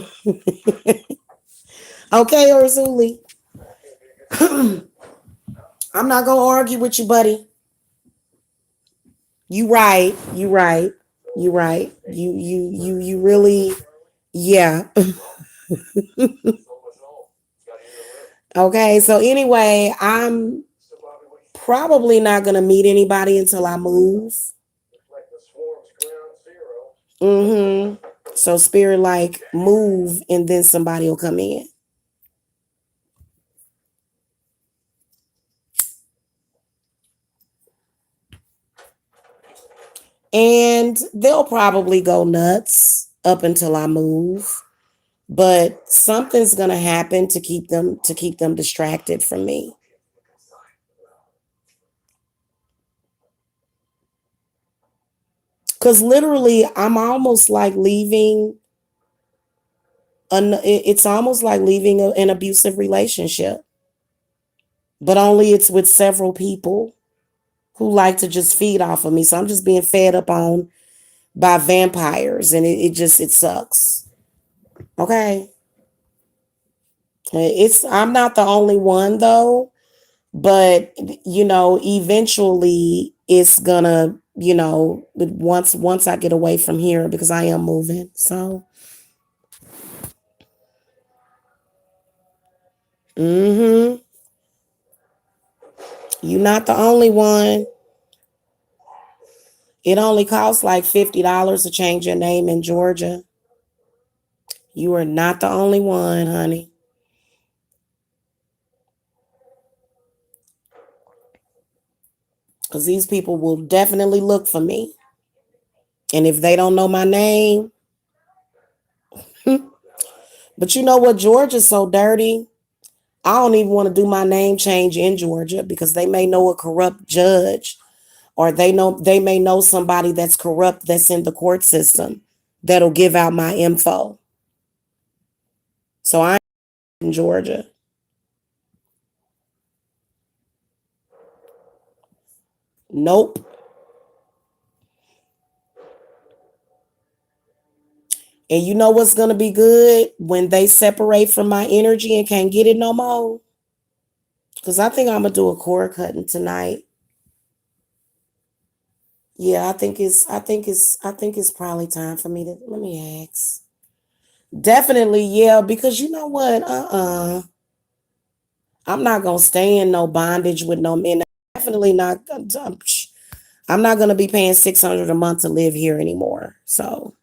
Okay, Urzuli. I'm not gonna argue with you, buddy. You right. You right. You right. You really yeah. Okay, so anyway, I'm probably not gonna meet anybody until I move. Mm-hmm. So spirit like move and then somebody will come in. And they'll probably go nuts up until I move. But something's gonna happen to keep them distracted from me. Cause literally I'm almost like leaving it's almost like leaving an abusive relationship. But only it's with several people who like to just feed off of me. So I'm just being fed up on by vampires and it sucks. Okay. It's I'm not the only one though, but eventually it's gonna, once I get away from here because I am moving. So mhm. You're not the only one. It only costs like $50 to change your name in Georgia. You are not the only one, honey. Because these people will definitely look for me. And if they don't know my name, but you know what? Georgia's so dirty. I don't even want to do my name change in Georgia because they may know a corrupt judge or they may know somebody that's corrupt that's in the court system that'll give out my info. So I'm in Georgia. Nope. And you know what's going to be good when they separate from my energy and can't get it no more? Because I think I'm going to do a cord cutting tonight. Yeah, I think it's probably time for me to let me ask. Definitely, yeah, because you know what? I'm not gonna stay in no bondage with no men. Definitely not. I'm not gonna be paying 600 a month to live here anymore. So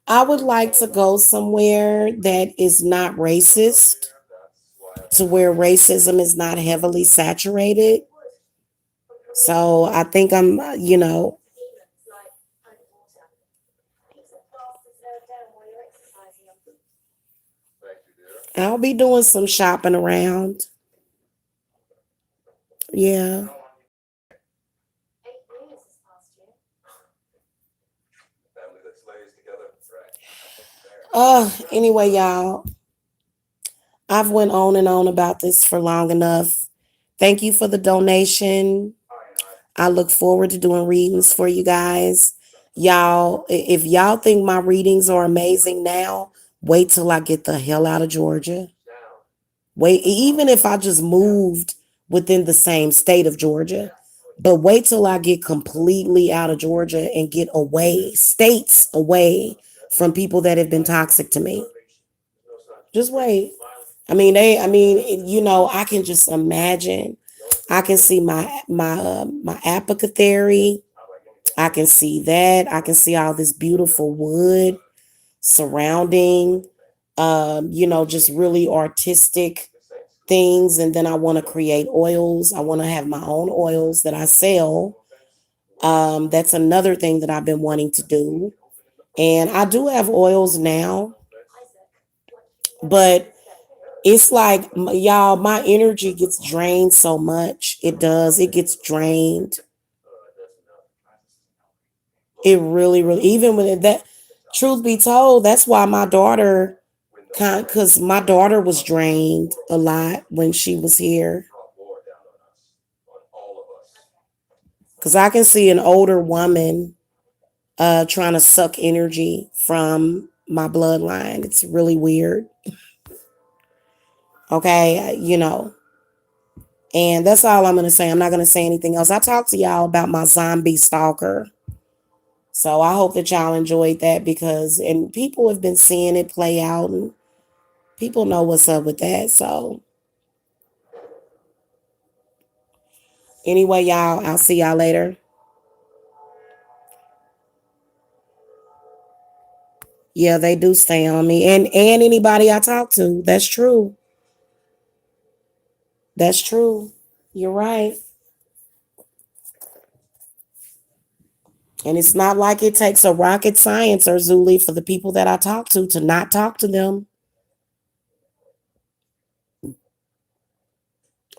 I would like to go somewhere that is not racist, to where racism is not heavily saturated. So I think I'll be doing some shopping around. Yeah. Anyway, y'all, I've went on and on about this for long enough. Thank you for the donation. I look forward to doing readings for you guys. Y'all, if y'all think my readings are amazing now, wait till I get the hell out of Georgia. Wait, even if I just moved within the same state of Georgia, but wait till I get completely out of Georgia and get away, states away from people that have been toxic to me. Just wait. I can just imagine. I can see my apothecary. I can see that. I can see all this beautiful wood surrounding, just really artistic things. And then I want to create oils. I want to have my own oils that I sell. That's another thing that I've been wanting to do. And I do have oils now, but it's like, y'all, my energy gets drained so much. It does. It gets drained. It really, really, even with that, truth be told, that's why my daughter, because my daughter was drained a lot when she was here. Because I can see an older woman trying to suck energy from my bloodline. It's really weird. Okay. And that's all I'm going to say. I'm not going to say anything else. I talked to y'all about my zombie stalker. So I hope that y'all enjoyed that and people have been seeing it play out and people know what's up with that. So anyway, y'all, I'll see y'all later. Yeah, they do stay on me. And anybody I talk to. That's true. That's true. You're right. And it's not like it takes a rocket science or Zuli for the people that I talk to not talk to them.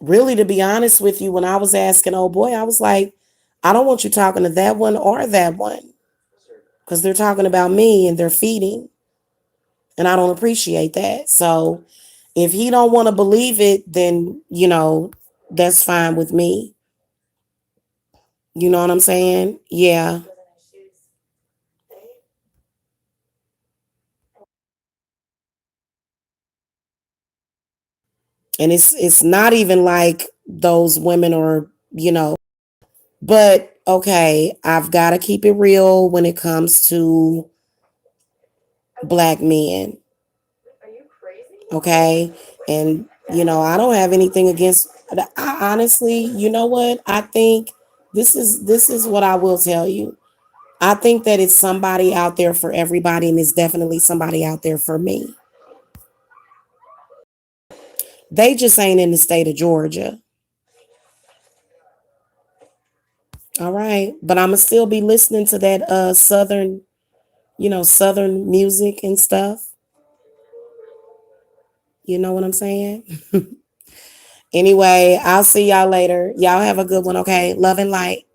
Really, to be honest with you, when I was asking, oh boy, I was like, I don't want you talking to that one or that one because they're talking about me and they're feeding. And I don't appreciate that. So if he don't want to believe it, then, that's fine with me. You know what I'm saying? Yeah. And it's not even like those women are, but okay, I've got to keep it real when it comes to black men. Okay? And I don't have anything against I honestly, you know what? I think this is what I will tell you. I think that it's somebody out there for everybody and it's definitely somebody out there for me. They just ain't in the state of Georgia. All right. But I'ma still be listening to that southern music and stuff. You know what I'm saying? Anyway, I'll see y'all later. Y'all have a good one, okay? Love and light.